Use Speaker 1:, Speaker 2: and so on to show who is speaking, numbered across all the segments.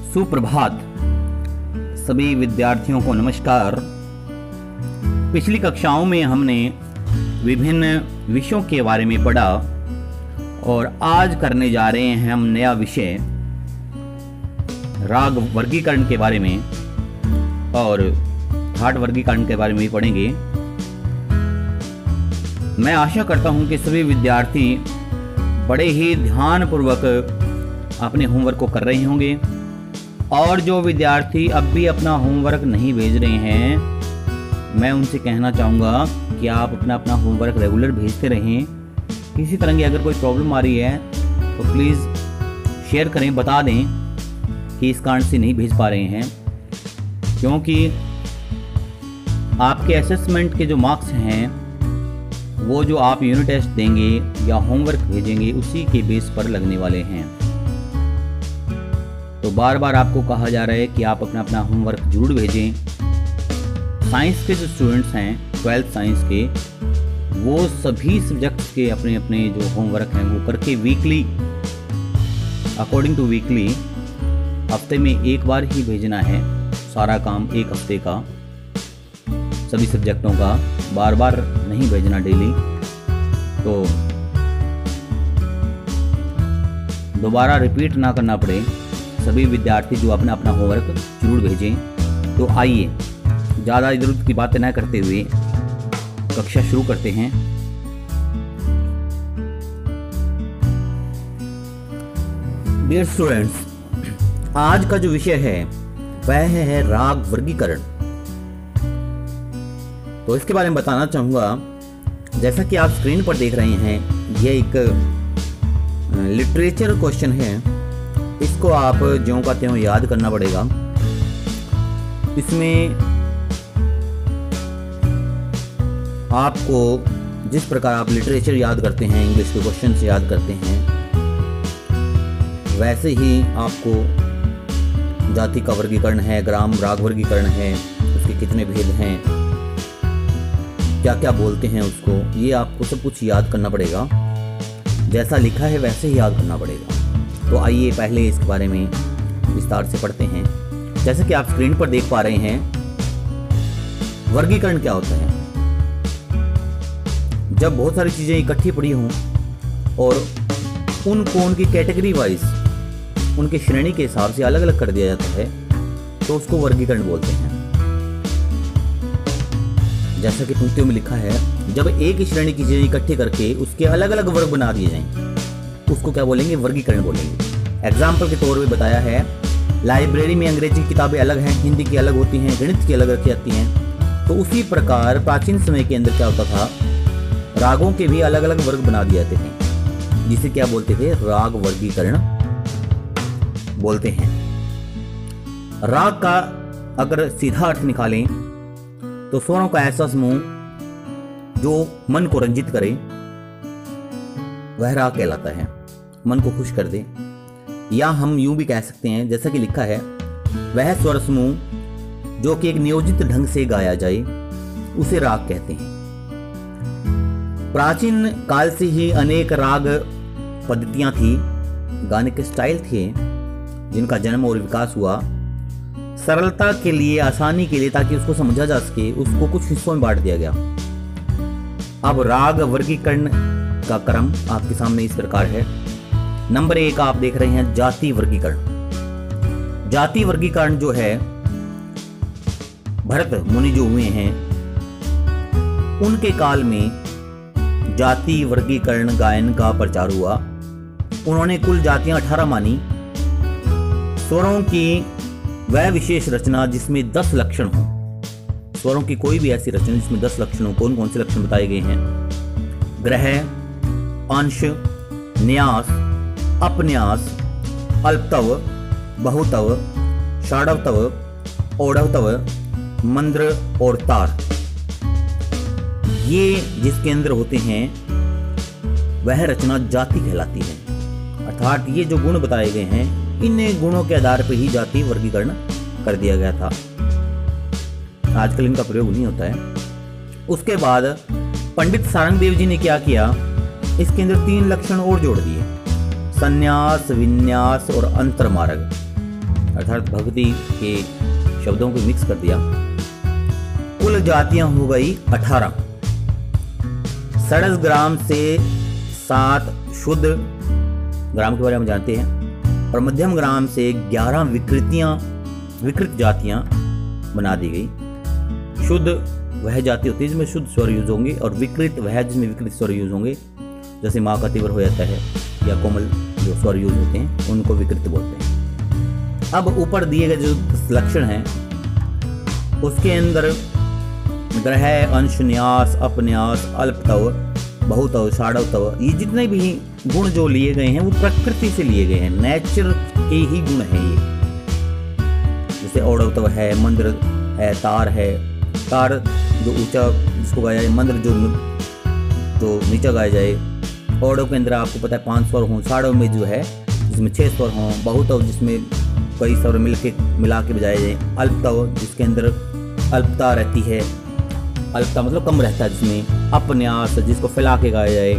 Speaker 1: सुप्रभात। सभी विद्यार्थियों को नमस्कार। पिछली कक्षाओं में हमने विभिन्न विषयों के बारे में पढ़ा और आज करने जा रहे हैं हम नया विषय राग वर्गीकरण के बारे में और थाट वर्गीकरण के बारे में भी पढ़ेंगे। मैं आशा करता हूं कि सभी विद्यार्थी बड़े ही ध्यानपूर्वक अपने होमवर्क को कर रहे होंगे और जो विद्यार्थी अब भी अपना होमवर्क नहीं भेज रहे हैं, मैं उनसे कहना चाहूँगा कि आप अपना होमवर्क रेगुलर भेजते रहें। किसी तरह की अगर कोई प्रॉब्लम आ रही है तो प्लीज़ शेयर करें, बता दें कि इस कारण से नहीं भेज पा रहे हैं, क्योंकि आपके असेसमेंट के जो मार्क्स हैं वो जो आप यूनिट टेस्ट देंगे या होमवर्क भेजेंगे उसी के बेस पर लगने वाले हैं। तो बार बार आपको कहा जा रहा है कि आप अपना होमवर्क जरूर भेजें। साइंस के जो स्टूडेंट्स हैं 12th साइंस के, वो सभी सब्जेक्ट्स के अपने अपने जो होमवर्क हैं वो करके वीकली, अकॉर्डिंग टू वीकली, हफ्ते में एक बार ही भेजना है सारा काम एक हफ्ते का, सभी सब्जेक्टों का, बार बार नहीं भेजना डेली। तो दोबारा रिपीट ना करना पड़े, सभी विद्यार्थी जो अपना होमवर्क जरूर भेजें। तो आइए ज़्यादा इधर उधर की बातें न करते हुए कक्षा शुरू करते हैं। डियर स्टूडेंट्स, आज का जो विषय है वह है राग वर्गीकरण। तो इसके बारे में बताना चाहूँगा। जैसा कि आप स्क्रीन पर देख रहे हैं, यह एक लिटरेचर क्वेश्चन है। इसको आप ज्यों का त्यों याद करना पड़ेगा। इसमें आपको जिस प्रकार आप लिटरेचर याद करते हैं, इंग्लिश के क्वेश्चन से याद करते हैं, वैसे ही आपको जाति का वर्गीकरण है, ग्राम राग वर्गीकरण है, उसके कितने भेद हैं, क्या क्या बोलते हैं उसको, ये आपको सब कुछ याद करना पड़ेगा। जैसा लिखा है वैसे ही याद करना पड़ेगा। तो आइए पहले इसके बारे में विस्तार से पढ़ते हैं। जैसे कि आप स्क्रीन पर देख पा रहे हैं, वर्गीकरण क्या होता है। जब बहुत सारी चीज़ें इकट्ठी पड़ी हों और उनको उनकी कैटेगरी वाइज, उनके श्रेणी के हिसाब से अलग अलग कर दिया जाता है, तो उसको वर्गीकरण बोलते हैं। जैसा कि पंक्तियों में लिखा है, जब एक ही श्रेणी की चीजें इकट्ठी करके उसके अलग अलग वर्ग बना दिए जाएं, उसको क्या बोलेंगे? वर्गीकरण बोलेंगे। एग्जाम्पल के तौर पे बताया है, लाइब्रेरी में अंग्रेजी की किताबें अलग हैं, हिंदी की अलग होती हैं, गणित की अलग रखी जाती हैं। तो उसी प्रकार प्राचीन समय के अंदर क्या होता था, रागों के भी अलग अलग वर्ग बना दिए जाते थे, जिसे क्या बोलते थे? राग वर्गीकरण बोलते हैं। राग का अगर सीधा अर्थ निकालें तो स्वरों का ऐसा समूह जो मन को रंजित करे वह राग कहलाता है, मन को खुश कर दे। या हम यूं भी कह सकते हैं, जैसा कि लिखा है, वह स्वर समूह जो कि एक नियोजित ढंग से गाया जाए उसे राग कहते हैं। प्राचीन काल से ही अनेक राग पद्धतियां थी, गाने के स्टाइल थे, जिनका जन्म और विकास हुआ सरलता के लिए, आसानी के लिए, ताकि उसको समझा जा सके। उसको कुछ हिस्सों में बांट दिया गया। अब राग वर्गीकरण का क्रम आपके सामने इस प्रकार है। नंबर 1 आप देख रहे हैं जाति वर्गीकरण। जाति वर्गीकरण जो है, भरत मुनि जो हुए हैं उनके काल में जाति वर्गीकरण गायन का प्रचार हुआ। उन्होंने कुल जातियां 18 मानी। स्वरों की वह विशेष रचना जिसमें 10 लक्षण हो, स्वरों की कोई भी ऐसी रचना जिसमें 10 लक्षण हो। कौन कौन से लक्षण बताए गए हैं? ग्रह, अंश, न्यास, अपन्यास, अल्पतव, बहुतव, षाढ़वतव, औढ़वतव, मंद्र और तार। ये जिसके अंदर होते हैं वह रचना जाति कहलाती है। अर्थात ये जो गुण बताए गए हैं, इन गुणों के आधार पर ही जाति वर्गीकरण कर दिया गया था। आजकल इनका प्रयोग नहीं होता है। उसके बाद पंडित सारंगदेव जी ने क्या किया, इसके अंदर 3 लक्षण और जोड़ दिए, संन्यास, विन्यास और अंतर्मार्ग। अर्थात भक्ति के शब्दों को मिक्स कर दिया। कुल जातियां हो गई 18। षड्ज ग्राम से 7 शुद्ध ग्राम के बारे में जानते हैं, और मध्यम ग्राम से 11 विकृत जातियां बना दी गई। शुद्ध वह जाति होती है जिसमें शुद्ध स्वर यूज होंगे, और विकृत वह जिसमें विकृत स्वर यूज होंगे। जैसे माँ का तीव्र हो जाता है या कोमल जो स्वर यूज होते हैं उनको विकृत बोलते हैं। अब ऊपर दिए गए जो लक्षण हैं उसके अंदर ग्रह, अंश, न्यास, अपन्यास, अल्पतव, बहुतव, षाढ़वतव, ये जितने भी गुण जो लिए गए हैं वो प्रकृति से लिए गए हैं, नेचर के ही गुण हैं ये। जैसे औड़वतव है, मंद्र है, तार है। तार जो ऊंचा जिसको गाया जाए, मंद्र जो नीचा गाया जाए। औड़व के अंदर आपको पता है 5 स्वर हों, षाढ़व में जो है जिसमें 6 स्वर हों, बहुतव जिसमें कई स्वर मिला के बजाए जाए, अल्पतव जिसके अंदर अल्पता रहती है, अल्पता मतलब कम रहता है, जिसमें अपन्यास जिसको फैला के गाया जाए,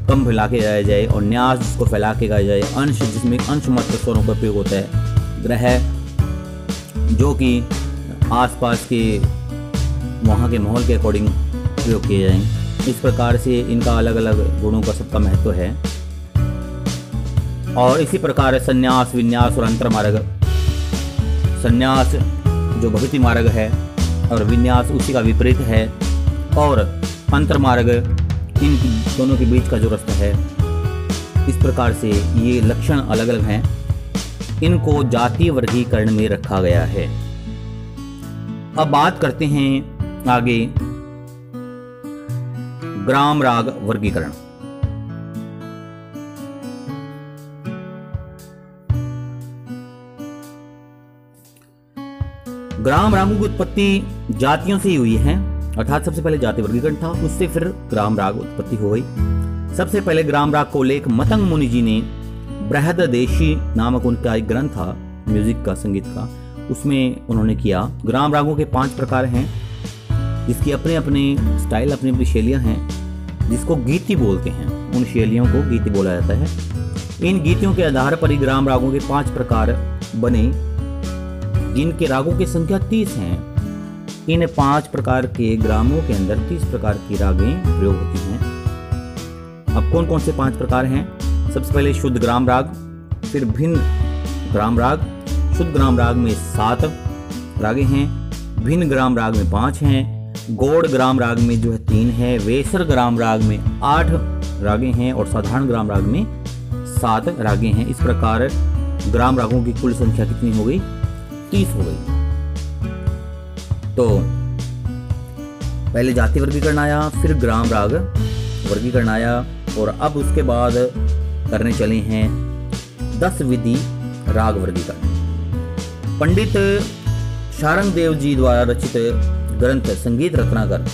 Speaker 1: कम फैला के गाया जाए, और न्यास जिसको फैला के गाया जाए, अंश जिसमें अंश मात्र स्वरों का प्रयोग होता है, ग्रह जो कि आसपास के वहाँ के माहौल के अकॉर्डिंग प्रयोग किए जाएं। इस प्रकार से इनका अलग अलग गुणों का सबका महत्व है। और इसी प्रकार संन्यास, विन्यास और अंतर्मार्ग। संन्यास जो भक्ति मार्ग है और विन्यास उसी का विपरीत है, और अंतर्मार्ग इन दोनों के बीच का जो रास्ता है। इस प्रकार से ये लक्षण अलग अलग हैं, इनको जातीय वर्गीकरण में रखा गया है। अब बात करते हैं आगे ग्राम राग वर्गीकरण। ग्राम रागों की उत्पत्ति जातियों से ही हुई है, अर्थात सबसे पहले जाति वर्गीकरण था, उससे फिर ग्राम राग उत्पत्ति हो गई। सबसे पहले ग्राम राग को उल्लेख मतंग मुनि जी ने बृहददेशी नामक उनका एक ग्रंथ था म्यूजिक का, संगीत का, उसमें उन्होंने किया। ग्राम रागों के 5 प्रकार हैं, जिसकी अपने अपने स्टाइल, अपनी अपनी शैलियां हैं, जिसको गीति बोलते हैं। उन शैलियों को गीति बोला जाता है। इन गीतियों के आधार पर ही ग्राम रागों के 5 प्रकार बने, जिनके रागों की संख्या 30 हैं। इन 5 प्रकार के ग्रामों के अंदर 30 प्रकार की रागें प्रयोग होती हैं। अब कौन कौन से 5 प्रकार हैं? सबसे पहले शुद्ध ग्राम राग, फिर भिन्न ग्राम राग। शुद्ध ग्राम राग में 7 रागें हैं, भिन्न ग्राम राग में 5 हैं, गौड़ ग्राम राग में जो है 3 है, वेसर ग्राम राग में 8 रागें हैं, और साधारण ग्राम राग में 7 रागें हैं। इस प्रकार ग्राम रागों की कुल संख्या कितनी हो गई? 30 हो गई। तो पहले जाति वर्गीकरण आया, फिर ग्राम राग वर्गीकरण आया, और अब उसके बाद करने चले हैं 10 विधि राग वर्गीकरण। पंडित शारंग देव जी द्वारा रचित ग्रंथ संगीत रत्नाकर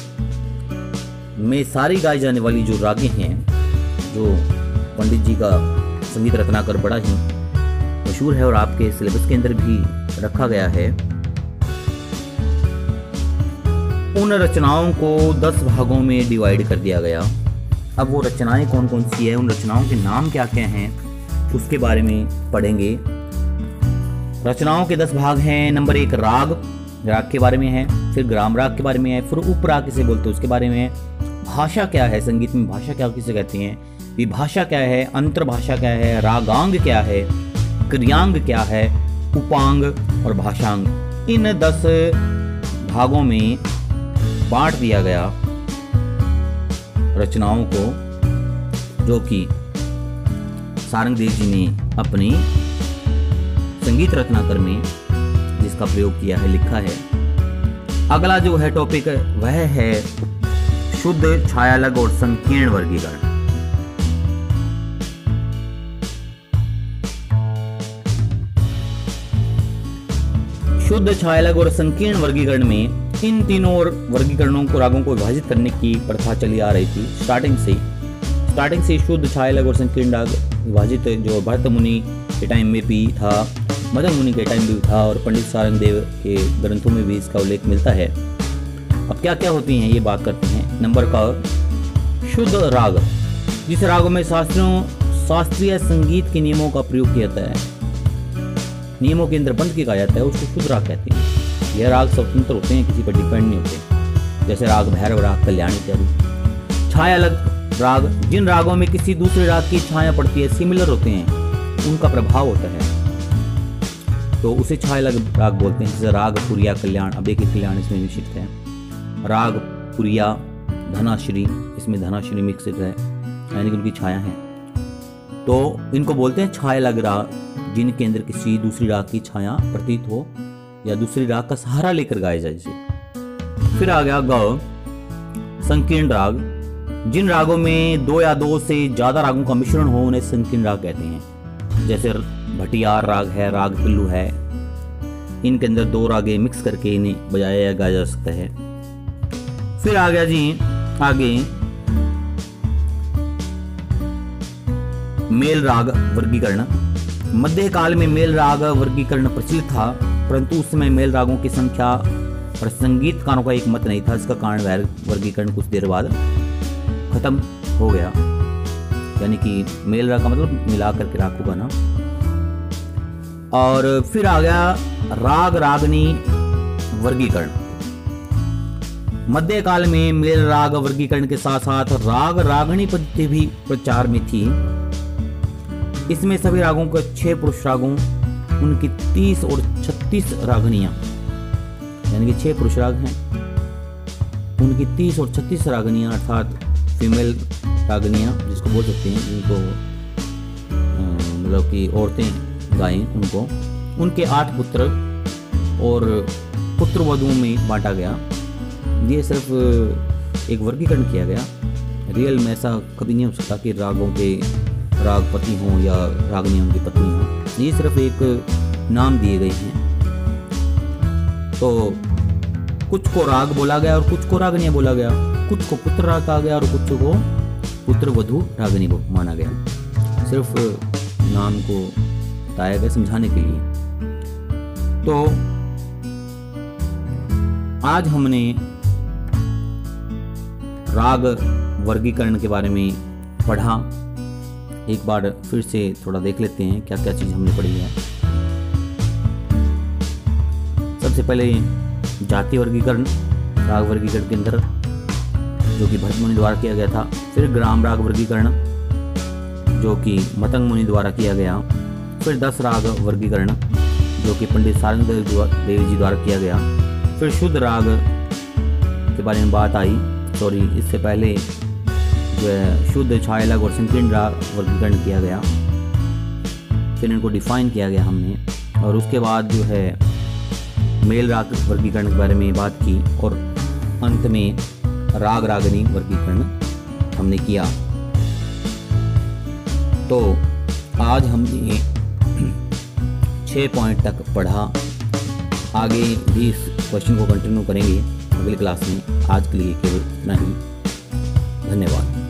Speaker 1: में सारी गाई जाने वाली जो रागें हैं, जो पंडित जी का संगीत रत्नाकर बड़ा ही मशहूर है और आपके सिलेबस के अंदर भी रखा गया है, उन रचनाओं को 10 भागों में डिवाइड कर दिया गया। अब वो रचनाएं कौन कौन सी है, उन रचनाओं के नाम क्या क्या हैं, उसके बारे में पढ़ेंगे। रचनाओं के 10 भाग हैं। नंबर 1 राग के बारे में है, फिर ग्राम राग के बारे में है, फिर उपराग किसे बोलते हैं उसके बारे में है। भाषा क्या है, संगीत में भाषा क्या किसे कहते हैं, विभाषा क्या है, अंतर्भाषा क्या है, रागांग क्या है, क्रियांग क्या है, उपांग और भाषांग। इन 10 भागों में बांट दिया गया रचनाओं को, जो कि सारंग देव जी ने अपनी संगीत रत्नाकर में जिसका प्रयोग किया है, लिखा है। अगला जो है टॉपिक वह है शुद्ध, छायालग और संकीर्ण वर्गीकरण। शुद्ध, छायालग और संकीर्ण वर्गीकरण में इन तीनों वर्गीकरणों को, रागों को विभाजित करने की प्रथा चली आ रही थी स्टार्टिंग से शुद्ध, छायालग और संकीर्ण राग विभाजित, जो भरत मुनि के टाइम में भी था, मदन मुनि के टाइम में भी था, और पंडित सारंग देव के ग्रंथों में भी इसका उल्लेख मिलता है। अब क्या क्या होती हैं ये बात करते हैं। नंबर का शुद्ध राग, जिस रागों में शास्त्रीय संगीत के नियमों का प्रयोग किया जाता है। नियमों के अंदर बंद किया जाता है उसको शुद्ध राग कहते हैं। यह राग स्वतंत्र होते हैं, किसी पर डिपेंड नहीं होते, जैसे राग भैरव, राग कल्याण इत्यादि। छाया अलग राग, जिन रागों में किसी दूसरे राग की छाया पड़ती है, सिमिलर होते हैं, उनका प्रभाव होता है, तो उसे छाया अलग राग बोलते हैं। जैसे राग पुरिया कल्याण, अब देखिए कल्याण इसमें मिश्रित है, राग पुरिया धनाश्री, इसमें धनाश्री मिक्सित है, यानी कि उनकी छाया है, तो इनको बोलते हैं छाया अलग राग, जिनके अंदर किसी दूसरी राग की छाया प्रतीत हो या दूसरी राग का सहारा लेकर गाया जाए जैसे। फिर आ गया गौ संकीर्ण राग, जिन रागों में 2 या 2 से ज्यादा रागों का मिश्रण हो उन्हें संकीर्ण राग कहते हैं। जैसे भटियार राग है, राग पिल्लू है, इनके अंदर 2 रागे मिक्स करके इन्हें बजाया या गाया जा सकता है। फिर आ गया जी आगे मेल राग वर्गीकरण। मध्यकाल में मेल राग वर्गीकरण प्रचलित था, परंतु उस समय मेल रागों की संख्या और संगीतकारों का एक मत नहीं था। इसका कारण वर्गीकरण कुछ देर बाद खत्म हो गया, यानी कि मेल राग का मतलब मिला करके राग को गाना। और फिर आ गया राग रागनी वर्गीकरण। मध्यकाल में मेल राग वर्गीकरण के साथ साथ राग रागनी पद्धति भी प्रचार में थी। इसमें सभी रागों के 6 पुरुष रागों, उनकी 30 और 36 रागनियां, यानी कि 6 पुरुष राग हैं, उनकी 30 और 36 रागनियां अर्थात फीमेल रागनियां जिसको बोल सकते हैं, जिनको मतलब कि औरतें गाएं उनको, उनके 8 पुत्र और पुत्र वधुओं में बांटा गया। ये सिर्फ एक वर्गीकरण किया गया, रियल में ऐसा कभी नहीं हो सकता कि रागों के राग पति हों या रागनियों की पत्नी हों, ये सिर्फ एक नाम दिए गए हैं। तो कुछ को राग बोला गया और कुछ को रागनियां बोला गया, कुछ को पुत्र राग कहा गया और कुछ को पुत्र वधु रागनी माना गया, सिर्फ नाम को बताया गया समझाने के लिए। तो आज हमने राग वर्गीकरण के बारे में पढ़ा। एक बार फिर से थोड़ा देख लेते हैं क्या क्या चीज़ हमने पढ़ी है। सबसे पहले जाति वर्गीकरण, राग वर्गीकरण के अंदर जो कि भरत मुनि द्वारा किया गया था। फिर ग्राम राग वर्गीकरण जो कि मतंग मुनि द्वारा किया गया। फिर 10 राग वर्गीकरण जो कि पंडित सारंग देव जी द्वारा किया गया। फिर शुद्ध राग के बारे में बात आई, इससे पहले जो है शुद्ध, छाया अलग और संकीर्ण राग वर्गीकरण किया गया, फिर इनको डिफाइन किया गया हमने। और उसके बाद जो है मेल राग वर्गीकरण के बारे में बात की और अंत में राग रागनी वर्गीकरण हमने किया। तो आज हमने 6 पॉइंट तक पढ़ा, आगे भी इस क्वेश्चन को कंटिन्यू करेंगे अगली क्लास में। आज के लिए केवल इतना ही, धन्यवाद।